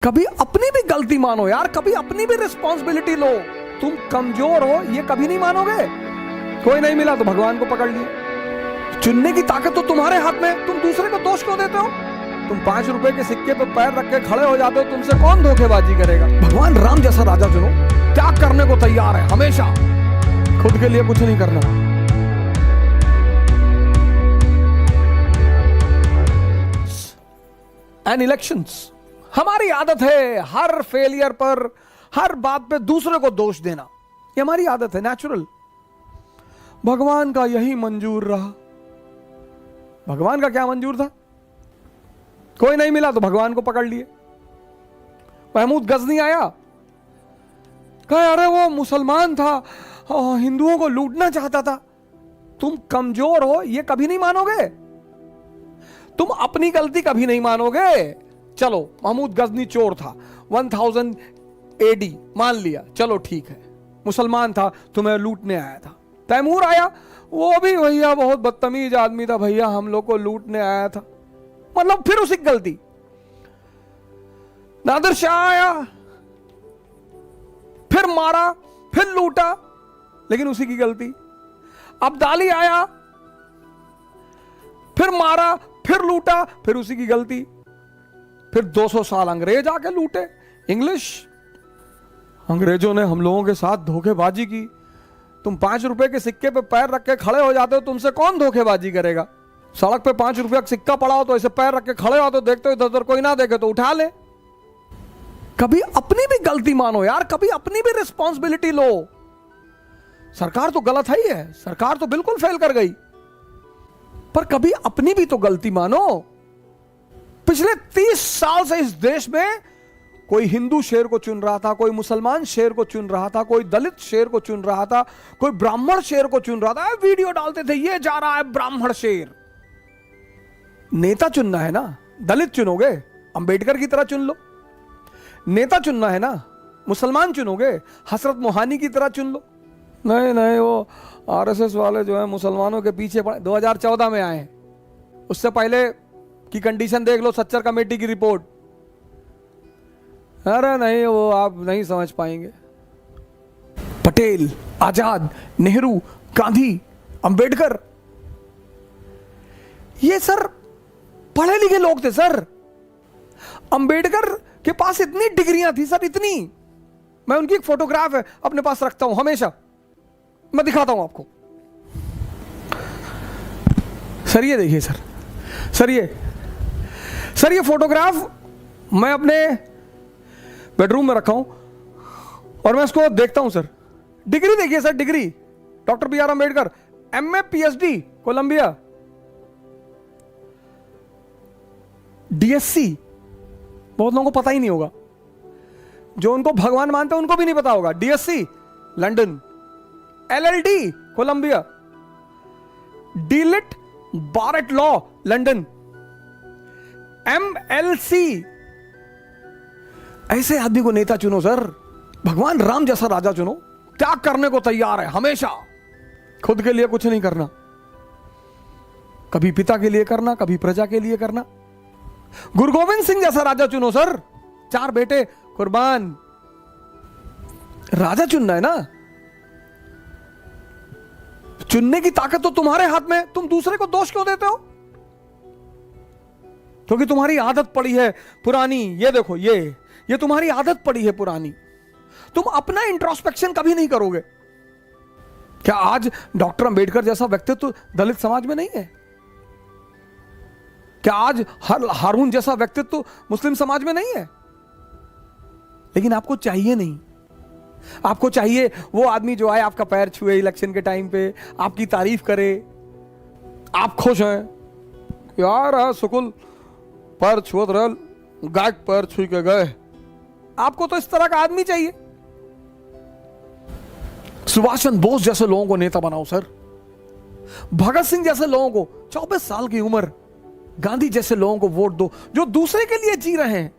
कभी अपनी भी गलती मानो यार, कभी अपनी भी रिस्पॉन्सिबिलिटी लो। तुम कमजोर हो ये कभी नहीं मानोगे। कोई नहीं मिला तो भगवान को पकड़ लिए। चुनने की ताकत तो तुम्हारे हाथ में, तुम दूसरे को दोष क्यों देते हो? तुम 5 रुपए के सिक्के पे पैर रख के खड़े हो जाते हो, तुमसे कौन धोखेबाजी करेगा? भगवान राम जैसा राजा चुनो, त्याग करने को तैयार है हमेशा, खुद के लिए कुछ नहीं करना। एंड इलेक्शंस, हमारी आदत है हर फेलियर पर, हर बात पे दूसरे को दोष देना। ये हमारी आदत है, नेचुरल। भगवान का यही मंजूर रहा। भगवान का क्या मंजूर था? कोई नहीं मिला तो भगवान को पकड़ लिए। महमूद गजनी आया, कहा अरे वो मुसलमान था, हिंदुओं को लूटना चाहता था। तुम कमजोर हो ये कभी नहीं मानोगे, तुम अपनी गलती कभी नहीं मानोगे। चलो महमूद गजनी चोर था, 1000 AD मान लिया, चलो ठीक है, मुसलमान था, तुम्हें लूटने आया था। तैमूर आया, वो भी भैया बहुत बदतमीज आदमी था भैया, हम लोग को लूटने आया था, मतलब फिर उसी की गलती। नादिर शाह आया, फिर मारा, फिर लूटा, लेकिन उसी की गलती। अब्दाली आया, फिर मारा, फिर लूटा, फिर उसी की गलती। फिर 200 साल अंग्रेज आके लूटे, इंग्लिश। अंग्रेजों ने हम लोगों के साथ धोखेबाजी की। तुम 5 रुपए के सिक्के पे पैर रख के खड़े हो जाते हो, तुमसे कौन धोखेबाजी करेगा? सड़क पे 5 रुपया का सिक्का पड़ा हो तो ऐसे पैर रख के खड़े हो तो देखते हो इधर उधर कोई ना देखे तो उठा ले। कभी अपनी भी गलती मानो यार, कभी अपनी भी रिस्पॉन्सिबिलिटी लो। सरकार तो गलत है ही है, सरकार तो बिल्कुल फेल कर गई, पर कभी अपनी भी तो गलती मानो। पिछले 30 साल से इस देश में कोई हिंदू शेर को चुन रहा था, कोई मुसलमान शेर को चुन रहा था, कोई दलित शेर को चुन रहा था, कोई ब्राह्मण शेर को चुन रहा था। वीडियो डालते थे, ये जा रहा है ब्राह्मण शेर। नेता चुनना है ना, दलित चुनोगे अंबेडकर की तरह चुन लो। नेता चुनना है ना, मुसलमान चुनोगे हसरत मोहानी की तरह चुन लो। नहीं नहीं, वो RSS वाले जो है मुसलमानों के पीछे पड़े, 2014 में आए। उससे पहले की कंडीशन देख लो, सच्चर कमेटी की रिपोर्ट। अरे नहीं, वो आप नहीं समझ पाएंगे। पटेल, आजाद, नेहरू, गांधी, अंबेडकर, ये सर पढ़े लिखे लोग थे सर। अंबेडकर के पास इतनी डिग्रियां थी सर, इतनी। मैं उनकी एक फोटोग्राफ है अपने पास रखता हूं हमेशा, मैं दिखाता हूं आपको। सर ये देखिए सर, सर ये फोटोग्राफ मैं अपने बेडरूम में रखा हूं और मैं इसको देखता हूं सर। डिग्री देखिए sir, degree doctor BR Ambedkar, MA PhD Columbia, DSc, बहुत लोगों को पता ही नहीं होगा, जो उनको भगवान मानते हैं उनको भी नहीं पता होगा। DSc London, LLD Columbia, DLit bar at law London, MLC। ऐसे आदमी को नेता चुनो सर। भगवान राम जैसा राजा चुनो, त्याग करने को तैयार है हमेशा, खुद के लिए कुछ नहीं करना, कभी पिता के लिए करना, कभी प्रजा के लिए करना। गुरु गोविंद सिंह जैसा राजा चुनो सर, 4 बेटे कुर्बान। राजा चुनना है ना, चुनने की ताकत तो तुम्हारे हाथ में, तुम दूसरे को दोष क्यों देते हो? क्योंकि तुम्हारी आदत पड़ी है पुरानी। ये देखो, ये तुम्हारी आदत पड़ी है पुरानी। तुम अपना इंट्रोस्पेक्शन कभी नहीं करोगे। क्या आज डॉक्टर अंबेडकर जैसा व्यक्तित्व दलित समाज में नहीं है? क्या आज हारून जैसा व्यक्तित्व मुस्लिम समाज में नहीं है? लेकिन आपको चाहिए नहीं। आपको चाहिए वो आदमी जो आए, आपका पैर छुए इलेक्शन के टाइम पे, आपकी तारीफ करे, आप खुश हैं यार, सुकुल पैर छुअत रहल, गाय पैर छू के गए। आपको तो इस तरह का आदमी चाहिए। सुभाष चंद्र बोस जैसे लोगों को नेता बनाओ सर, भगत सिंह जैसे लोगों को, 24 साल की उम्र, गांधी जैसे लोगों को वोट दो, जो दूसरे के लिए जी रहे हैं।